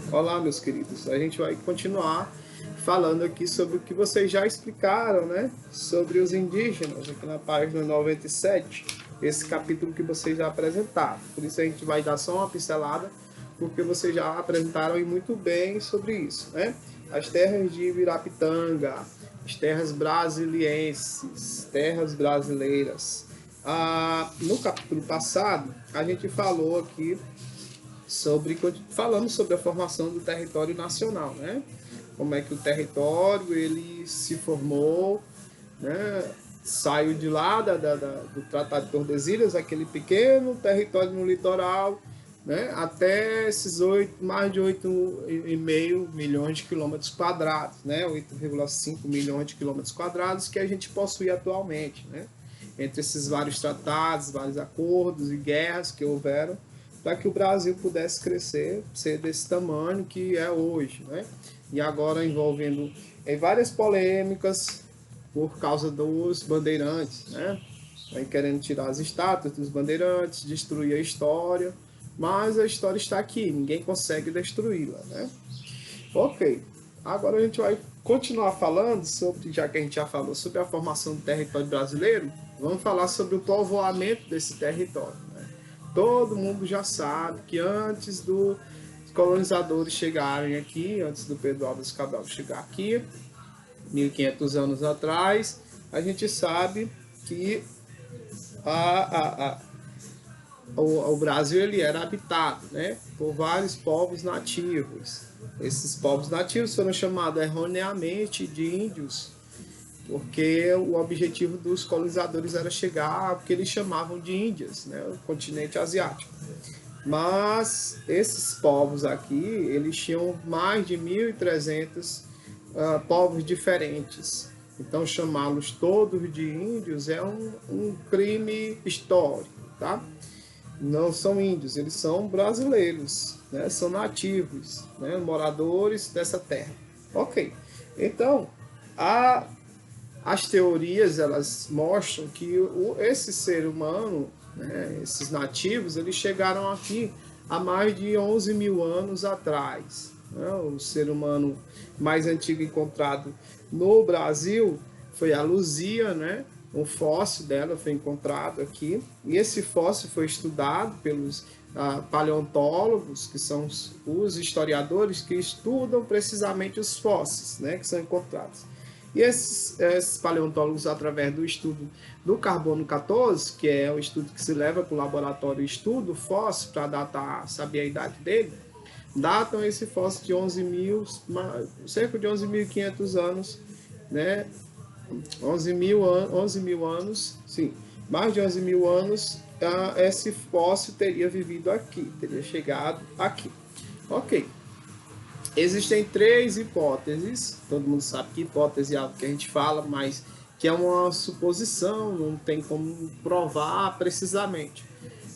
Olá, meus queridos. A gente vai continuar falando aqui sobre o que vocês já explicaram, né? Sobre os indígenas, aqui na página 97, esse capítulo que vocês já apresentaram. Por isso a gente vai dar só uma pincelada, porque vocês já apresentaram e muito bem sobre isso, né? As terras de Ibirapitanga, as terras brasilienses, terras brasileiras. No capítulo passado, a gente falou aqui falamos sobre a formação do território nacional, né? Como é que o território ele se formou, né? Saiu de lá do Tratado de Tordesilhas, aquele pequeno território no litoral, né? Até esses mais de 8,5 milhões de quilômetros quadrados, né? 8,5 milhões de quilômetros quadrados que a gente possui atualmente, né? Entre esses vários tratados, vários acordos e guerras que houveram, para que o Brasil pudesse crescer, ser desse tamanho que é hoje, né? E agora envolvendo em várias polêmicas por causa dos bandeirantes, né? Aí querendo tirar as estátuas dos bandeirantes, destruir a história, mas a história está aqui, ninguém consegue destruí-la, né? Ok, agora a gente vai continuar falando sobre, já que a gente já falou sobre a formação do território brasileiro, vamos falar sobre o povoamento desse território. Todo mundo já sabe que antes dos colonizadores chegarem aqui, antes do Pedro Álvares Cabral chegar aqui, 1500 anos atrás, a gente sabe que a, a, o Brasil ele era habitado, né, por vários povos nativos. Esses povos nativos foram chamados erroneamente de índios, porque o objetivo dos colonizadores era chegar ao que eles chamavam de Índias, né, o continente asiático. Mas esses povos aqui, eles tinham mais de 1.300 povos diferentes. Então chamá-los todos de índios é um crime histórico, tá? Não são índios, eles são brasileiros, né? São nativos, né? Moradores dessa terra. Ok. Então, a, as teorias elas mostram que esse ser humano, né, esses nativos, eles chegaram aqui há mais de 11 mil anos atrás. Né? O ser humano mais antigo encontrado no Brasil foi a Luzia, né? Um fóssil dela foi encontrado aqui, e esse fóssil foi estudado pelos paleontólogos, que são os historiadores que estudam precisamente os fósseis, né, que são encontrados. E esses paleontólogos, através do estudo do carbono 14, que é o estudo que se leva para o laboratório, estudo fóssil para datar, saber a idade dele, datam esse fóssil de 11 mil, cerca de 11.500 anos, né? 11 mil anos, sim, mais de 11 mil anos, esse fóssil teria vivido aqui, teria chegado aqui. Ok. Existem três hipóteses, todo mundo sabe que hipótese é algo que a gente fala, mas que é uma suposição, não tem como provar precisamente.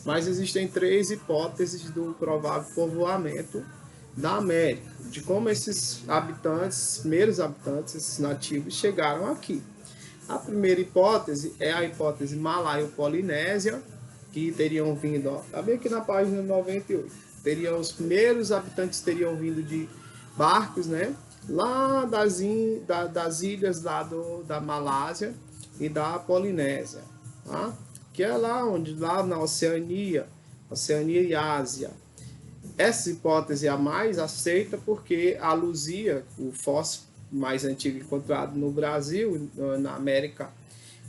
Mas existem três hipóteses do provável povoamento da América, de como esses habitantes, primeiros habitantes, esses nativos, chegaram aqui. A primeira hipótese é a hipótese malaio-polinésia, que teriam vindo, ó, tá bem aqui na página 98. Os primeiros habitantes teriam vindo de barcos, né? Lá das ilhas lá da Malásia e da Polinésia, tá? Que é lá na Oceania, Oceania e Ásia. Essa hipótese é a mais aceita porque a Luzia, o fóssil mais antigo encontrado no Brasil, na América,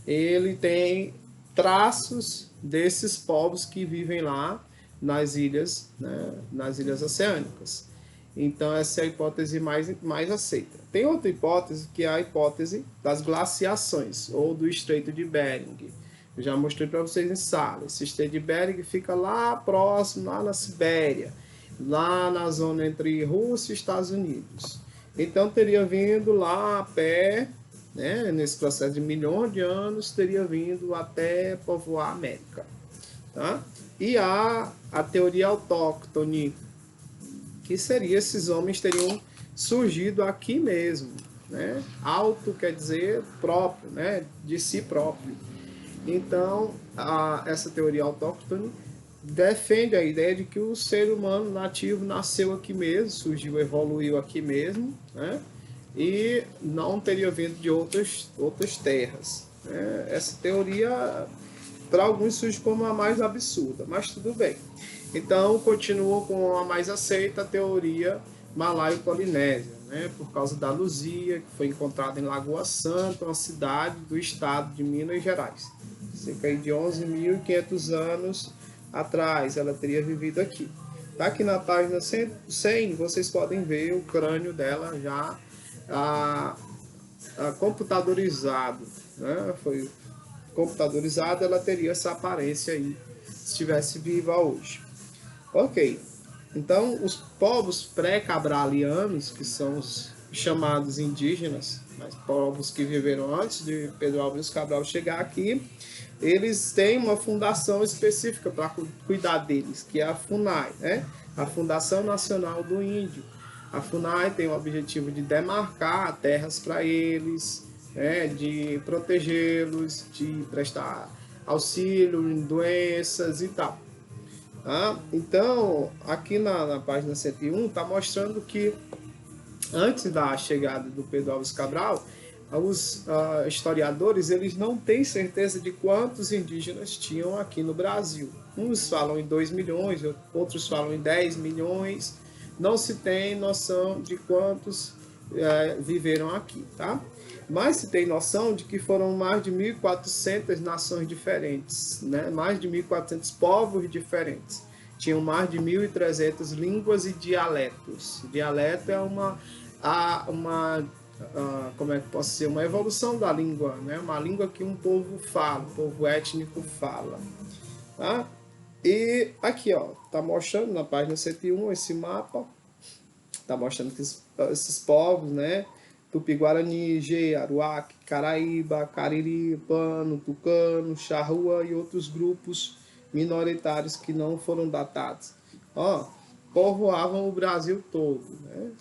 ele tem traços desses povos que vivem lá nas ilhas, né, nas ilhas oceânicas. Então, essa é a hipótese mais aceita. Tem outra hipótese, que é a hipótese das glaciações, ou do Estreito de Bering. Eu já mostrei para vocês em sala. Esse Estreito de Bering fica lá próximo, lá na Sibéria, lá na zona entre Rússia e Estados Unidos. Então, teria vindo lá a pé, né, nesse processo de milhões de anos, teria vindo até povoar a América. Tá? E há a teoria autóctone, que seria esses homens teriam surgido aqui mesmo, né? Auto quer dizer próprio, né? De si próprio. Então, essa teoria autóctone defende a ideia de que o ser humano nativo nasceu aqui mesmo, surgiu, evoluiu aqui mesmo, né? E não teria vindo de outras terras, né? Essa teoria, para alguns, surge como a mais absurda, mas tudo bem. Então, continua com a mais aceita, a teoria malaio-polinésia, né? Por causa da Luzia, que foi encontrada em Lagoa Santa, uma cidade do estado de Minas Gerais. Cerca de 11.500 anos atrás, ela teria vivido aqui. Tá aqui na página 100, vocês podem ver o crânio dela já computadorizado, né? Foi computadorizado, ela teria essa aparência aí se estivesse viva hoje. Ok, então os povos pré-cabralianos, que são os chamados indígenas, mas povos que viveram antes de Pedro Álvares Cabral chegar aqui, eles têm uma fundação específica para cuidar deles, que é a FUNAI, né? A Fundação Nacional do Índio. A FUNAI tem o objetivo de demarcar terras para eles, né? De protegê-los, de prestar auxílio em doenças e tal. Tá? Então, aqui na página 101 está mostrando que antes da chegada do Pedro Álvares Cabral, os historiadores eles não têm certeza de quantos indígenas tinham aqui no Brasil. Uns falam em 2 milhões, outros falam em 10 milhões. Não se tem noção de quantos viveram aqui, tá? Mas se tem noção de que foram mais de 1.400 nações diferentes, né? Mais de 1.400 povos diferentes. Tinham mais de 1.300 línguas e dialetos. Dialeto é como é que posso dizer, uma evolução da língua, né? Uma língua que um povo fala, um povo étnico fala, tá? E aqui, ó, tá mostrando na página 101 esse mapa, tá mostrando que esses povos, né? Tupi-Guarani, Gê, Aruac, Caraíba, Cariri, Pano, Tucano, Charrua e outros grupos minoritários que não foram datados. Ó, povoavam o Brasil todo, né?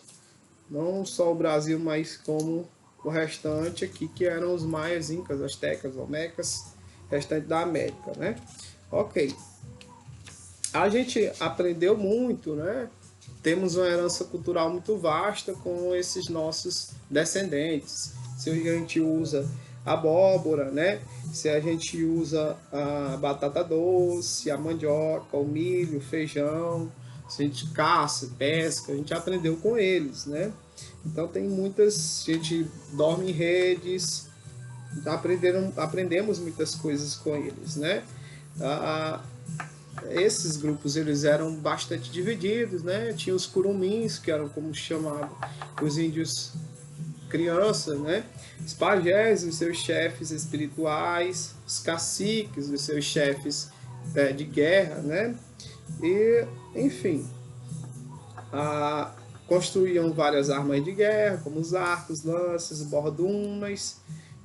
Não só o Brasil, mas como o restante aqui, que eram os maias, incas, astecas, olmecas, restante da América, né? Ok. A gente aprendeu muito, né? Temos uma herança cultural muito vasta com esses nossos descendentes. Se a gente usa abóbora, né? Se a gente usa a batata doce, a mandioca, o milho, o feijão, se a gente caça, pesca, a gente aprendeu com eles, né? Então tem muitas, a gente dorme em redes, aprendemos muitas coisas com eles, né? Esses grupos eles eram bastante divididos, né? Tinha os curumins, que eram como chamavam os índios crianças, né? Os pajés, os seus chefes espirituais, os caciques, os seus chefes de guerra, né? E, enfim, construíam várias armas de guerra, como os arcos, lanças, bordunas,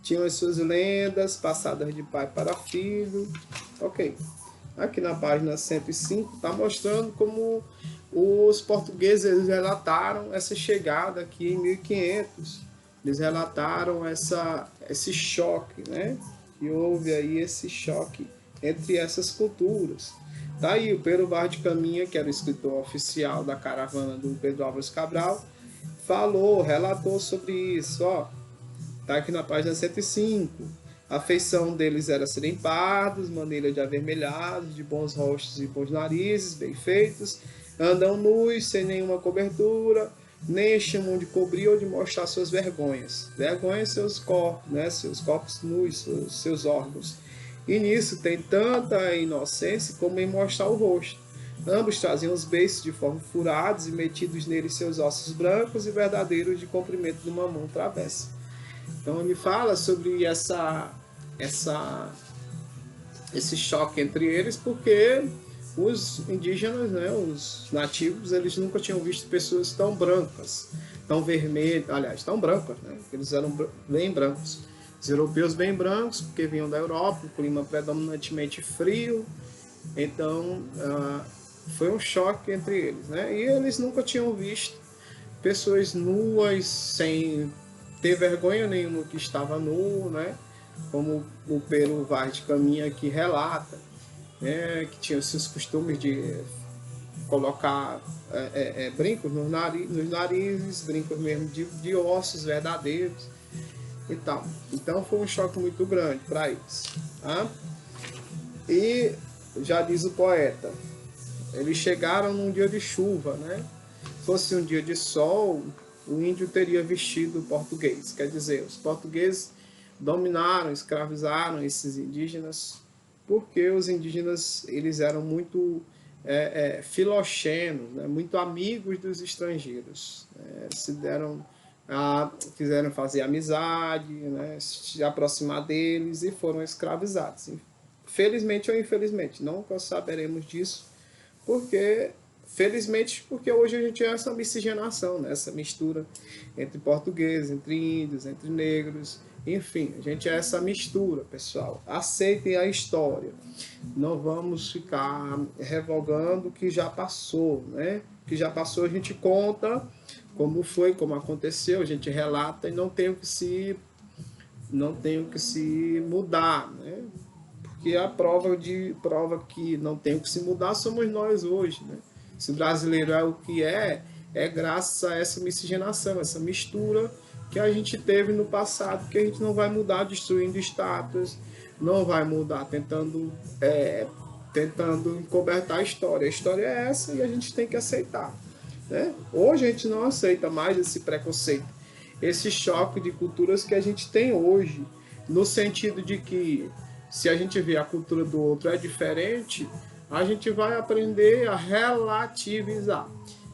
tinham as suas lendas passadas de pai para filho. Ok. Aqui na página 105 está mostrando como os portugueses relataram essa chegada aqui em 1500. Eles relataram esse choque, né? E houve aí esse choque entre essas culturas. Tá aí o Pero Vaz de Caminha, que era o escritor oficial da caravana do Pedro Álvares Cabral, relatou sobre isso, ó. Tá aqui na página 105. A feição deles era serem pardos, maneira de avermelhados, de bons rostos e bons narizes, bem feitos, andam nus, sem nenhuma cobertura, nem chamam de cobrir ou de mostrar suas vergonhas. Vergonhas seus corpos, né? Seus corpos nus, seus órgãos. E nisso tem tanta inocência como em mostrar o rosto. Ambos traziam os beiços de forma furados e metidos neles seus ossos brancos e verdadeiros de comprimento de uma mão travessa. Então ele fala sobre esse choque entre eles, porque os indígenas, né, os nativos, eles nunca tinham visto pessoas tão brancas, tão vermelhas, aliás, tão brancas, né? Eles eram bem brancos. Os europeus bem brancos, porque vinham da Europa, o clima predominantemente frio, então foi um choque entre eles, né? E eles nunca tinham visto pessoas nuas, sem ter vergonha nenhuma que estava nu, né? Como o Pero Vaz de Caminha aqui relata. né, que tinham esses costumes de colocar brincos nos narizes, brincos mesmo de ossos verdadeiros e tal. Então foi um choque muito grande para eles. Tá? E já diz o poeta, eles chegaram num dia de chuva, né? Se fosse um dia de sol, o índio teria vestido o português. Quer dizer, os portugueses dominaram, escravizaram esses indígenas, porque os indígenas eles eram muito filoxenos, né? Muito amigos dos estrangeiros. Se deram fizeram fazer amizade, né? Se aproximar deles e foram escravizados. Felizmente ou infelizmente, nunca saberemos disso, porque felizmente porque hoje a gente tem essa miscigenação, né? Essa mistura entre portugueses, entre índios, entre negros, enfim, a gente é essa mistura, pessoal. Aceitem a história, não vamos ficar revogando o que já passou, né? O que já passou a gente conta como foi, como aconteceu, a gente relata e não tem o que se mudar, né? Porque a prova que não tem o que se mudar somos nós hoje, né? Se o brasileiro é o que é graças a essa miscigenação, essa mistura que a gente teve no passado, que a gente não vai mudar destruindo estátuas, não vai mudar tentando encobertar a história. A história é essa e a gente tem que aceitar, né? Hoje a gente não aceita mais esse preconceito, esse choque de culturas que a gente tem hoje, no sentido de que se a gente vê a cultura do outro é diferente, a gente vai aprender a relativizar,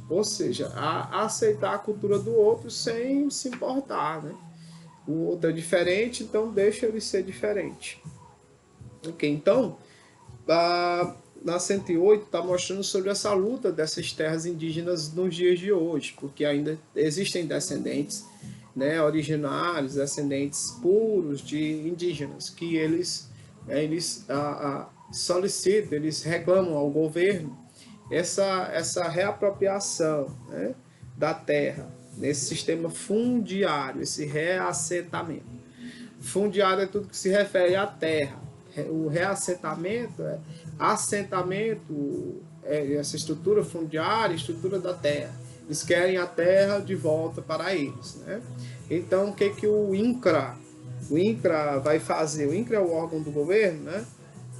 ou seja, a aceitar a cultura do outro sem se importar, né? O outro é diferente, então deixa ele ser diferente. Ok, então na 108 está mostrando sobre essa luta dessas terras indígenas nos dias de hoje, porque ainda existem descendentes, né, originários, descendentes puros de indígenas, que eles solicitam, eles reclamam ao governo essa reapropriação, né, da terra, nesse sistema fundiário, esse reassentamento. Fundiário é tudo que se refere à terra. O reassentamento é assentamento, essa estrutura fundiária, estrutura da terra. Eles querem a terra de volta para eles, né? Então, o que o INCRA vai fazer? O INCRA é o órgão do governo, né?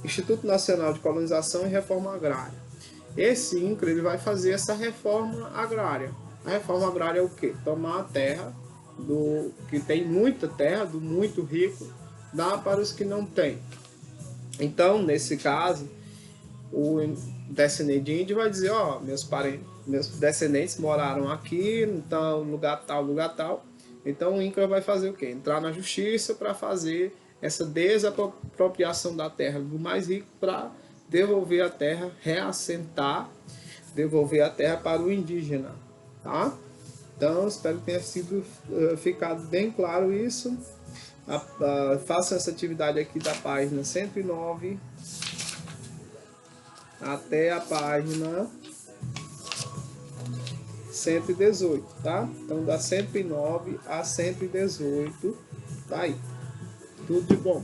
Instituto Nacional de Colonização e Reforma Agrária. Esse INCRA ele vai fazer essa reforma agrária. A reforma agrária é o quê? Tomar a terra do que tem muita terra, do muito rico, dá para os que não têm. Então, nesse caso, o descendente de índio vai dizer, ó, meus descendentes moraram aqui, então lugar tal. Então o INCRA vai fazer o quê? Entrar na justiça para fazer essa desapropriação da terra do mais rico para devolver a terra, reassentar, devolver a terra para o indígena, tá? Então, espero que tenha ficado bem claro isso. Façam essa atividade aqui da página 109 até a página 118, tá? Então, da 109 a 118, tá aí. Tudo de bom.